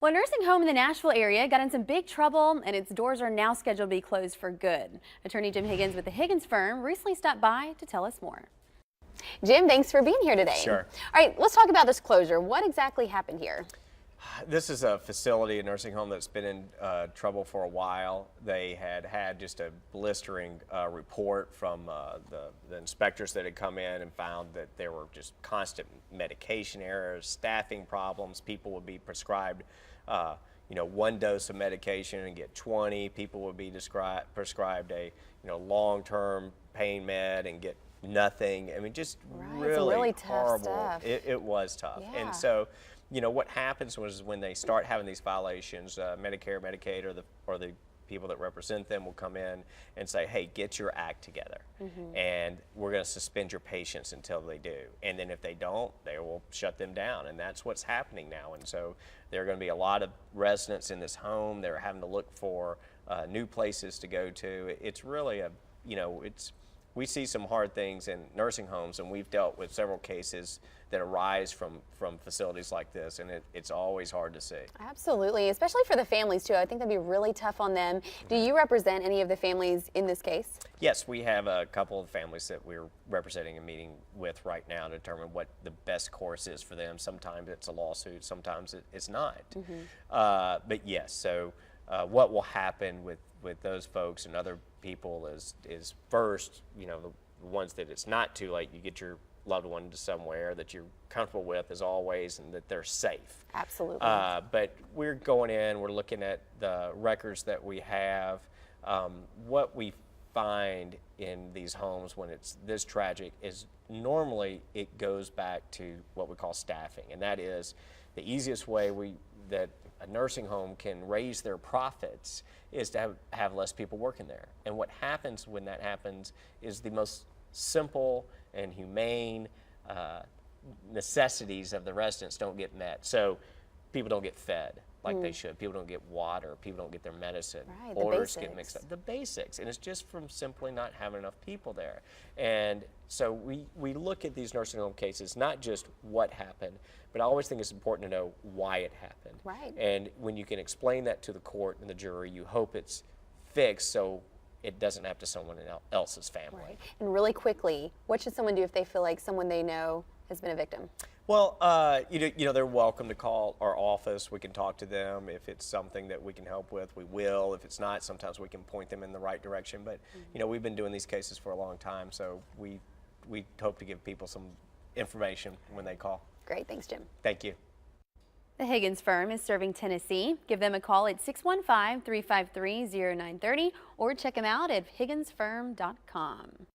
Well, a nursing home in the Nashville area got in some big trouble, and its doors are now scheduled to be closed for good. Attorney Jim Higgins with the Higgins firm recently stopped by to tell us more. Jim, thanks for being here today. Sure. All right, let's talk about this closure. What exactly happened here? This is a facility, a nursing home that's been in trouble for a while. They had just a blistering report from the inspectors that had come in and found that there were just constant medication errors, staffing problems. People would be prescribed, one dose of medication and get 20. People would be prescribed a, long-term pain med and get nothing. I mean, just really tough horrible. stuff. It was tough. Yeah. And so, what happens was when they start having these violations, Medicare, Medicaid, or the people that represent them will come in and say, hey, get your act together. And we're going to suspend your patients until they do. And then if they don't, they will shut them down. And that's what's happening now. And so there are going to be a lot of residents in this home. They're having to look for new places to go to. It's really we see some hard things in nursing homes, and we've dealt with several cases that arise from facilities like this, and it's always hard to see. Absolutely, especially for the families too. I think that'd be really tough on them. Do you represent any of the families in this case? Yes, we have a couple of families that we're representing and meeting with right now to determine what the best course is for them. Sometimes it's a lawsuit, sometimes it's not. But yes, so what will happen with those folks and other people is first, the ones that it's not too late, you get your loved one to somewhere that you're comfortable with as always and that they're safe. Absolutely. But we're going in, we're looking at the records that we have. What we find in these homes when it's this tragic is normally it goes back to what we call staffing, and that is the easiest way that a nursing home can raise their profits is to have less people working there. And what happens when that happens is the most simple and humane necessities of the residents don't get met. So people don't get fed like they should. People don't get water. People don't get their medicine. Right, the Orders get basics. mixed up. The basics. And it's just from simply not having enough people there. And so we look at these nursing home cases, not just what happened, but I always think it's important to know why it happened. Right. And when you can explain that to the court and the jury, you hope it's fixed so it doesn't happen to someone else's family. Right. And really quickly, what should someone do if they feel like someone they know has been a victim? Well, they're welcome to call our office. We can talk to them. If it's something that we can help with, we will. If it's not, sometimes we can point them in the right direction. But, we've been doing these cases for a long time, so we hope to give people some information when they call. Great. Thanks, Jim. Thank you. The Higgins firm is serving Tennessee. Give them a call at 615-353-0930 or check them out at higginsfirm.com.